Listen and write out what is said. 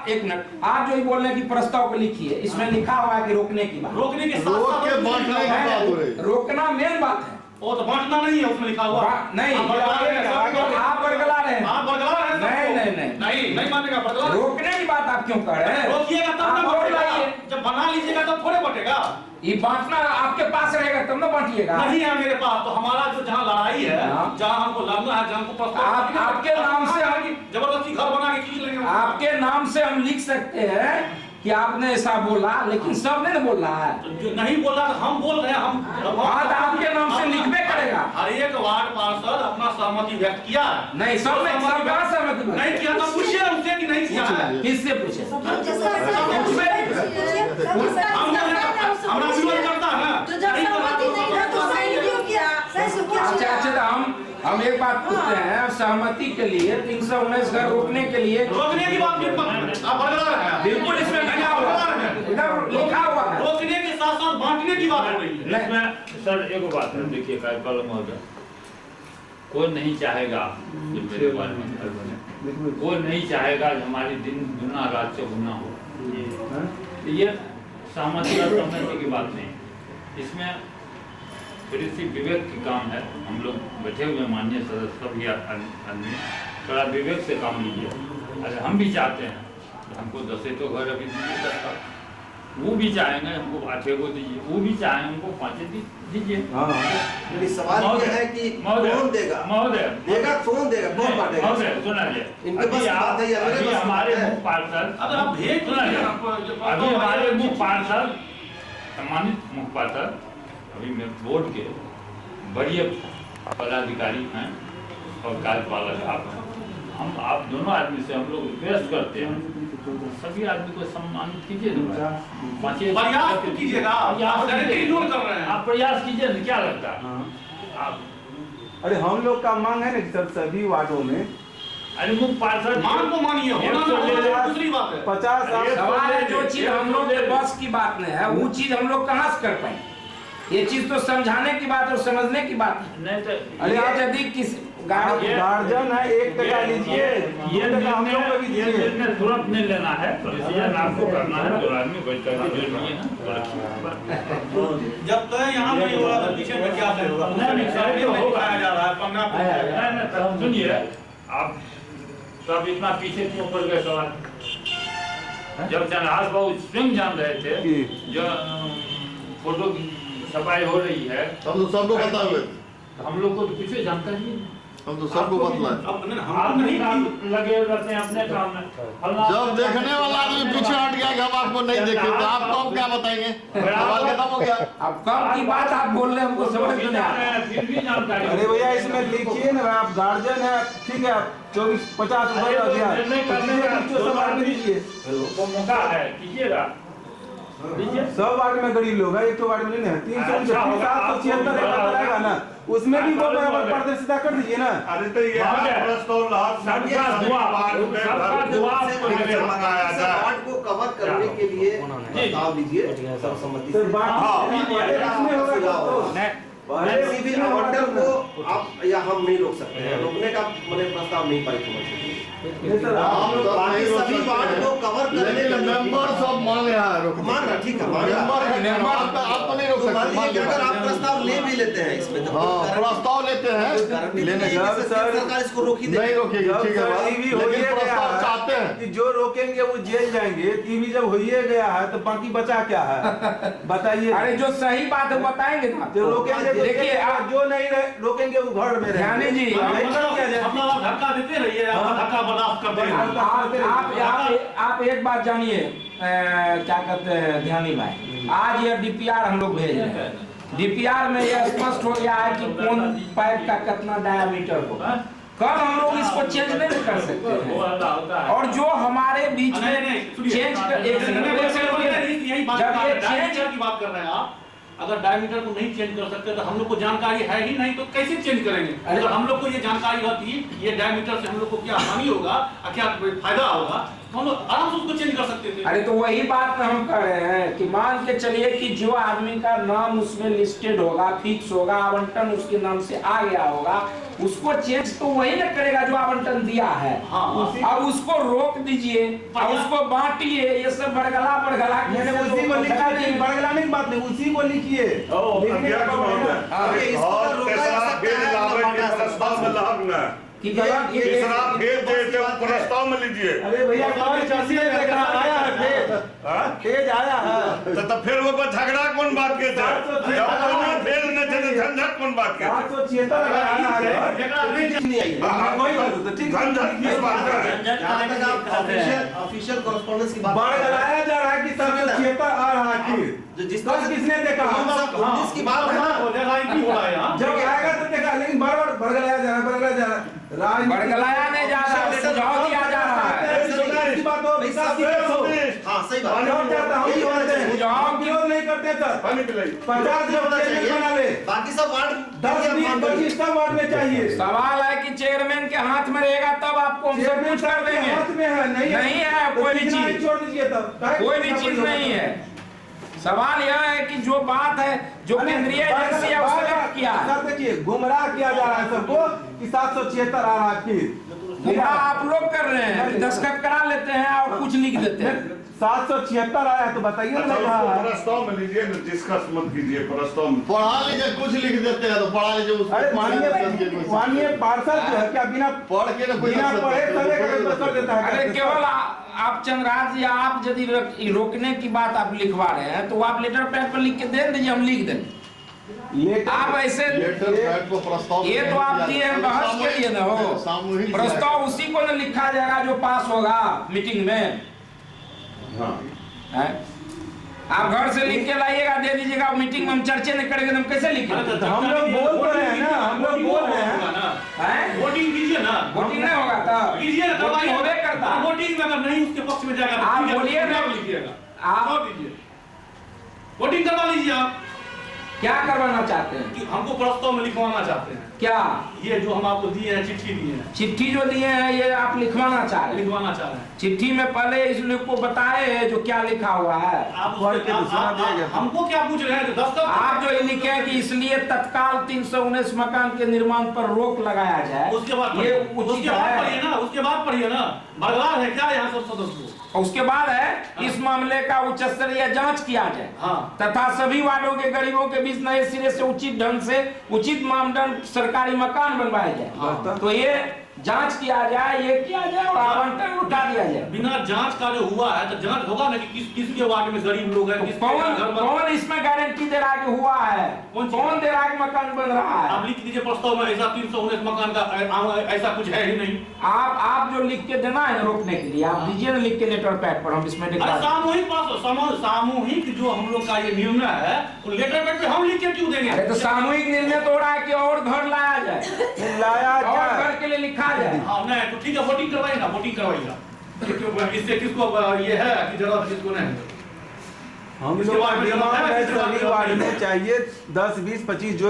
आप एक मिनट, आप जो ही बोल रहे हैं कि प्रस्ताव को लिखिए, इसमें लिखा हुआ है कि रोकने की बात, रोकने के साथ रोकना मेन बात है, वो तो बांटना नहीं है उसमें लिखा हुआ नहीं। आप बरगला रहे हैं, आप बरगला रहे हैं। नहीं मानेगा बरगला। रोकने की बात आप क्यों कर रहे हैं? रोकिएगा तब ना बटेगा, जब बना लीजिएगा तब थोड़े बटेगा। ये बांटना आपके पास रहेगा तब ना बांटिएगा। नहीं है मेरे पास, तो हमारा जो जहाँ लड़ाई है, जहाँ हमको लड़ना है, जहाँ हमको आपके नाम से जबरदस्ती घर बना के खींच लेंगे। आपके नाम से हम लिख सकते हैं कि आपने ऐसा बोला, लेकिन सब ने बोल रहा है। जो नहीं बोला तो हम बोल रहे हैं, हम आपके नाम से लिखबे करेगा। हर एक वार्ड पार्षद अपना सहमति व्यक्त किया। नहीं, सब सहमति नहीं किया तो पूछिए उनसे कि नहीं किया है। किससे पूछे? हमारा विरोध करता है अच्छा, हम एक बात पूछते हैं, सहमति के लिए 319 घर रोकने के लिए, रोकने की बात आप बरकरार है, बिल्कुल इसमें लिखा हुआ है, रोकने के साथ साथ बांटने की बात हो रही है। इसमें सर एक बात है, देखिए कार्यपाल महोदय, कोई नहीं चाहेगा, कोई नहीं चाहेगा कि हमारी दिन दुना रात चौगुना हो। ये सहमति और सहमति की बात नहीं, इसमें थोड़ी सी विवेक की काम है। हम लोग बैठे हुए माननीय सदस्य सभी आदमी थोड़ा विवेक से काम लीजिए। अगर हम भी चाहते हैं तो हमको 10 तो घर अभी दीजिए, 10 का वो भी चाहेंगे हमको 8 को दीजिए, वो भी चाहेंगे हमको 5 दीजिए। सवाल ये है कि कौन देगा? महोदय देगा कौन देगा, कौन बांटेगा? महोदय सुनिए, इनके पास बात है या मेरे पास हमारे मुख्य पार्षद, अगर आप भेज अभी हमारे मुख्य पार्षद, सम्मानित मुख्य पार्षद अभी मैं बोर्ड के बड़ी पदाधिकारी हैं और कार्यपालक आप हैं, हम आप दोनों आदमी से हम लोग रिक्वेस्ट करते हैं, सभी आदमी को सम्मानित कीजिए, प्रयास कीजिएगा। आप प्रयास कीजिए, क्या लगता है आप? अरे हम लोग का मांग है ना सर सभी वार्डों में, अरे मुख्य पार्षद मांग को मानिए, दूसरी बात है 50 सवाल है, जो चीज हम लोग के बस की बात नहीं है, वो चीज हम लोग कहाँ से कर पाए? ये चीज तो समझाने की बात और समझने की बात है। नहीं तो अरे यदि किस गार्जियन है 1 टका लीजिए, ये हम लोग को भी निर्णय तुरंत नहीं लेना है, डिसीजन आपको करना है, जो आदमी बैठ कर जो लिए हैं जब तक यहाँ नहीं हो रहा तो पीछे में क्या होगा? दिखाया जा रहा है 15। सुनिए, आप तब इतना पीछे क्यों पड़ गए सवाल? जब चंद्रहास बाबू स्वयं जान रहे थे जो फोटो की छपाई हो रही है, हम तो सबको बता हुए, हम लोग को तो कुछ जानकारी नहीं, हम तो सबको बतलाए। आप नहीं लगे रहते हैं अपने काम में। जब देखने वाला आदमी पीछे हट गया कि हम आपको नहीं देखे तो आपको हम क्या बताएंगे? सवाल खत्म हो गया। अब कब की बात आप बोल रहे हैं, हमको समझ नहीं आ रहा है। फिर भी जानकारी। अरे भैया इसमें लिखिए ना, आप गार्जियन है, ठीक है, आप 24-50 दीजिए, तो मौका है कीजिएगा, सब वार्ड में गरीब लोग है, एक तो वार्ड में नहीं है, 376 आएगा ना, उसमें भी वो पारदर्शिता कर दीजिए ना। अरे तो ये वार्ड को कवर करने के लिए प्रस्ताव लीजिए, सर्वसम्मति से आवंटन को आप या हम नहीं रोक सकते हैं, रोकने का प्रस्ताव नहीं पारित होना चाहिए। सभी वार्ड को कवर करने का मेंबर सब मान रहा है, मान रहा, ठीक है, आप तो नहीं रोक सकते। अगर आप प्रस्ताव ले भी लेते हैं इसमें, प्रस्ताव लेते हैं, लेने सरकार इसको रोकी नहीं रोकेगी, ठीक है, लेकिन प्रस्ताव चाहते हैं कि जो रोकेंगे वो जेल जाएंगे, टीवी जब हो ही गया है तो बाकी बचा क्या है बताइए? अरे जो सही बात है बताएंगे ना, जो रोकेंगे देखिए, जो नहीं रोकेंगे वो घर में ध्यानी जी, धक्का देते रहिए, धक्का बर्दाश्त करते रहिए। आप एक बात जानिए, क्या कहते हैं ध्यानी भाई, आज ये डीपीआर हम लोग भेज रहे हैं, डीपीआर में यह स्पष्ट हो गया है कि कौन पाइप का कितना डायामीटर होगा। कल हम लोग इसको चेंज नहीं कर सकते हैं, और जो हमारे बीच में चेंज की बात कर रहे हैं आप, अगर डायमीटर को नहीं चेंज कर सकते तो हम लोग को जानकारी है ही नहीं, तो कैसे चेंज करेंगे? अगर हम लोग को ये जानकारी होती ये डायमीटर से हम लोग को क्या हानि होगा, क्या फायदा होगा, तो हम लोग आराम से उसको चेंज कर सकते थे। अरे तो वही बात हम कर रहे हैं कि मान के चलिए कि जो आदमी का नाम उसमें लिस्टेड होगा, फिक्स होगा, आवंटन उसके नाम से आ गया होगा, उसको चेंज तो वही ना करेगा जो आवंटन दिया है। हाँ, अब उसको रोक दीजिए और उसको बांटिए, ये सब बड़गला मैंने उसी को लिखा नहीं, बड़गलाने की बात नहीं, उसी को लिखिए। प्रस्ताव में लीजिए। अरे भैया किसी ने देखा आया है तेज आया है तो फिर वो झगड़ा कौन बात के थे, फिर न थे झंझट कौन बात के थे, 776 ऑफिशियल कॉरेस्पॉन्डेंस की बात बढ़ाया जा रहा है कि 776 आ रहा है जो जिस किसने देखा, हम सब 19 की बात है ना, जब आएगा तो देखा, लेकिन बार बार बढ़गलाया जा रहा है, बढ़गलाया जा रहा है, बड़गलाया नहीं जा रहा है, सुझाव दिया जा रहा है। विकास की बात हो, विकास की बात हो। हाँ सही बात सुझाव चाहता हूँ, ये होना चाहिए। सुझाव विरोध नहीं करते सर, 50 जब चेयरमैन बना ले, बाकी सब वार्ड 10 20 25 सब वार्ड में चाहिए। सवाल है कि चेयरमैन के हाथ में रहेगा तब आपको हमसे चेयरमैन पूछ कर साहब के देंगे। हाथ में है, नहीं है तो कोई भी कितना चीज, ही छोड़ दीजिए तब, कोई भी चीज नहीं है। सवाल यह है कि जो बात है, जो केंद्रीय एजेंसी है उसने व्यक्त किया है। सर देखिए, गुमराह किया जा रहा है सबको कि 776 आ रहा है फिर। गुमराह आप लोग कर रहे हैं कि दस्तखत करा लेते हैं और कुछ लिख देते हैं। 776 आया है तो बताइए ना कहाँ है। प्रस्ताव में लीजिए, डिस्कस मत कीजिए, प्रस्ताव में पढ़ा लीजिए, कुछ लिख देते हैं तो पढ़ा लीजिए उसको। अरे माननीय पार्षद जो है क्या बिना पढ़ के ना कोई बिना पढ़े सभी का कर देता है। अरे केवल आप चंद्रराज जी, आप यदि रोकने की बात आप लिखवा रहे हैं तो आप लेटर पैड पर लिख के दे दीजिए, हम लिख देंगे। आप ऐसे लेटर पैड को प्रस्ताव ये तो आप दिए हैं बहस के लिए ना हो, सामूहिक प्रस्ताव उसी को न लिखा जाएगा जो पास होगा मीटिंग में। है? आप घर से लिख के लाइएगा, दे दीजिएगा, मीटिंग में हम चर्चा नहीं करेंगे तो हम कैसे लिखेंगे? तो हम लोग बोल रहे हैं ना, हम लोग बोल रहे हैं। वोटिंग कीजिए ना, वोटिंग नहीं होगा तब कीजिए ना, वोटिंग होबे करता। वोटिंग में अगर नहीं उसके पक्ष में जाएगा आप बोलिए ना, लिखिएगा, आप दीजिए, वोटिंग करवा लीजिए। आप क्या करवाना चाहते हैं? कि हमको प्रस्ताव में लिखवाना चाहते हैं, क्या ये जो हम आपको दिए हैं, चिट्ठी दिए हैं, चिट्ठी जो दिए हैं ये आप लिखवाना चाह रहे हैं? लिखवाना चाह रहे हैं। चिट्ठी में पहले इस लोग को बताए जो क्या लिखा हुआ है। आप हमको क्या पूछ रहे हैं? दस्तखत आप जो ये लिखे हैं कि इसलिए तत्काल 319 मकान के निर्माण पर रोक लगाया जाए, उसके बाद ये उसके उचित बाद है। पढ़िए ना, उसके बाद पढ़िए ना। बरगलार है क्या यहाँ सब सदस्य? और उसके बाद है इस मामले का उच्च स्तरीय जांच किया जाए हाँ। तथा सभी वार्डों के गरीबों के बीच नए सिरे से उचित ढंग से उचित मानदंड सरकारी मकान बनवाए जाए। हाँ। तो ये जांच किया जाए, ये किया जाए और आवंटन उठा दिया जाए। बिना जांच का जो हुआ है तो जांच होगा ना कि किसके वार्ड में गरीब लोग हैं, किसके घर बन- कौन इसमें गारंटी दे रहा है कि हुआ है? कौन दे रहा है कि मकान बन रहा है? आप लिख दीजिए प्रस्ताव में ऐसा 319 मकान का ऐसा कुछ है ही नहीं। आप जो लिख के देना है रोकने के लिए, आप दीजिए ना लिख के लेटर पैड पर, हम इसमें लिखवा अरे देंगे। सामूहिक जो हम लोग का ये निर्णय है वो लेटर पैड पे हम लिख के क्यों देंगे? अरे तो सामूहिक निर्णय तो हो रहा है कि और घर लाया जाए, लाया और जाए। घर के लिए लिखा जाए। हाँ नहीं तो ठीक है, वोटिंग करवाइए ना, वोटिंग करवाइएगा। इससे किसको ये है कि जरूरत किसको नहीं है? हम इसके लोग बाद में डिमांड है जरूरत है, सभी वार्ड में चाहिए 10 20 25 जो